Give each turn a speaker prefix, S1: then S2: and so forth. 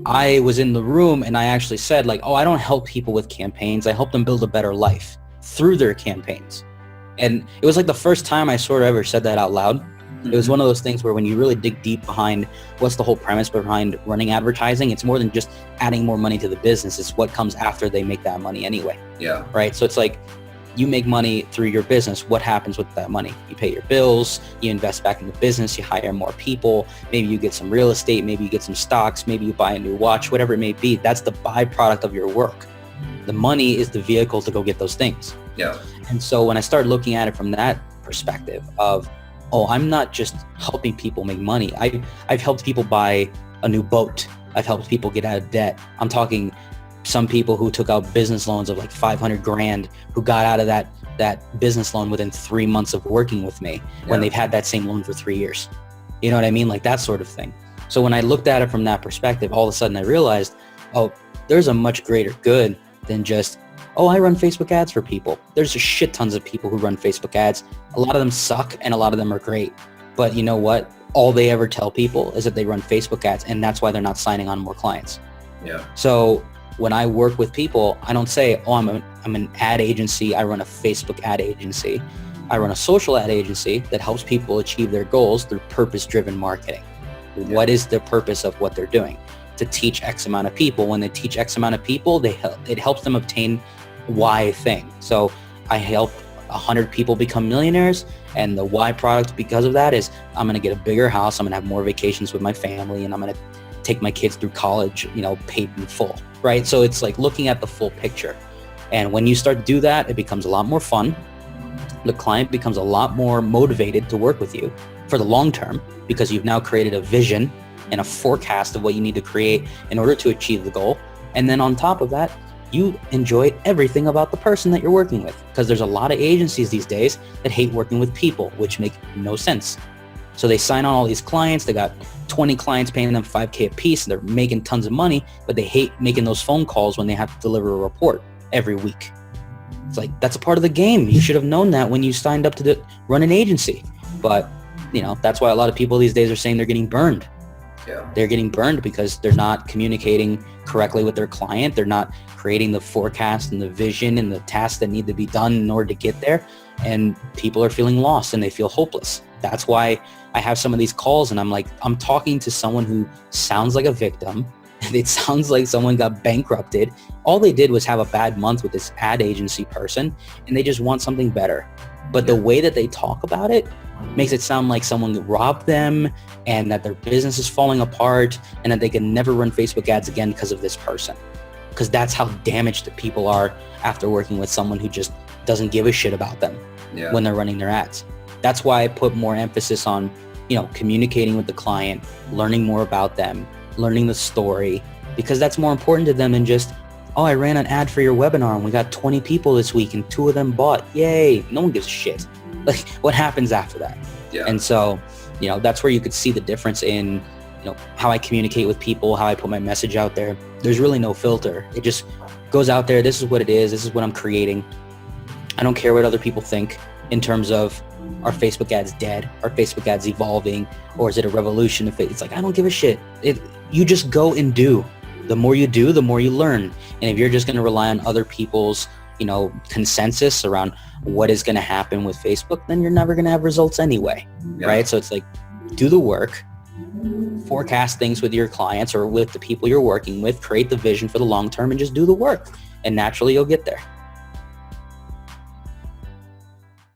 S1: I was in the room and I actually said like, oh, I don't help people with campaigns. I help them build a better life through their campaigns. And it was like the first time I sort of ever said that out loud. It was one of those things where when you really dig deep behind what's the whole premise behind running advertising, it's more than just adding more money to the business. It's what comes after they make that money anyway.
S2: Yeah.
S1: Right. So it's like you make money through your business. What happens with that money? You pay your bills, you invest back in the business, you hire more people, maybe you get some real estate, maybe you get some stocks, maybe you buy a new watch, whatever it may be. That's the byproduct of your work. The money is the vehicle to go get those things.
S2: Yeah.
S1: And so when I started looking at it from that perspective of, oh, I'm not just helping people make money. I've helped people buy a new boat. I've helped people get out of debt. I'm talking some people who took out business loans of like 500 grand who got out of that business loan within 3 months of working with me when they've had that same loan for 3 years. You know what I mean? Like that sort of thing. So when I looked at it from that perspective, all of a sudden I realized, oh, there's a much greater good than just, oh, I run Facebook ads for people. There's a shit tons of people who run Facebook ads. A lot of them suck and a lot of them are great. But you know what? All they ever tell people is that they run Facebook ads, and that's why they're not signing on more clients.
S2: Yeah.
S1: So when I work with people, I don't say, oh, I'm an ad agency. I run a Facebook ad agency. I run a social ad agency that helps people achieve their goals through purpose-driven marketing. Yeah. What is the purpose of what they're doing? To teach X amount of people. When they teach X amount of people, it helps them obtain Y thing. So I help 100 people become millionaires, and the Y product because of that is I'm going to get a bigger house, I'm going to have more vacations with my family, and I'm going to take my kids through college, paid in full, right? So it's like looking at the full picture. And when you start to do that, it becomes a lot more fun. The client becomes a lot more motivated to work with you for the long term because you've now created a vision and a forecast of what you need to create in order to achieve the goal. And then on top of that, you enjoy everything about the person that you're working with, because there's a lot of agencies these days that hate working with people, which make no sense. So they sign on all these clients, they got 20 clients paying them $5K a piece, and they're making tons of money, but they hate making those phone calls when they have to deliver a report every week. It's like, that's a part of the game. You should have known that when you signed up to run an agency. But that's why a lot of people these days are saying they're getting burned.
S2: Yeah.
S1: They're getting burned because they're not communicating correctly with their client. They're not creating the forecast and the vision and the tasks that need to be done in order to get there. And people are feeling lost and they feel hopeless. That's why I have some of these calls and I'm like, I'm talking to someone who sounds like a victim. It sounds like someone got bankrupted. All they did was have a bad month with this ad agency person and they just want something better. But the way that they talk about it makes it sound like someone robbed them and that their business is falling apart and that they can never run Facebook ads again because of this person. Because that's how damaged the people are after working with someone who just doesn't give a shit about them when they're running their ads. That's why I put more emphasis on, communicating with the client, learning more about them, learning the story, because that's more important to them than just, oh, I ran an ad for your webinar and we got 20 people this week and 2 of them bought. Yay. No one gives a shit. Like, what happens after that?
S2: Yeah.
S1: And so, that's where you could see the difference in, how I communicate with people, how I put my message out there. There's really no filter. It just goes out there. This is what it is. This is what I'm creating. I don't care what other people think in terms of, are Facebook ads dead? Are Facebook ads evolving? Or is it a revolution? It's like, I don't give a shit. You just go and do. The more you do, the more you learn. And if you're just going to rely on other people's, consensus around what is going to happen with Facebook, then you're never going to have results anyway, right? So it's like, do the work, forecast things with your clients or with the people you're working with, create the vision for the long term and just do the work. And naturally you'll get there.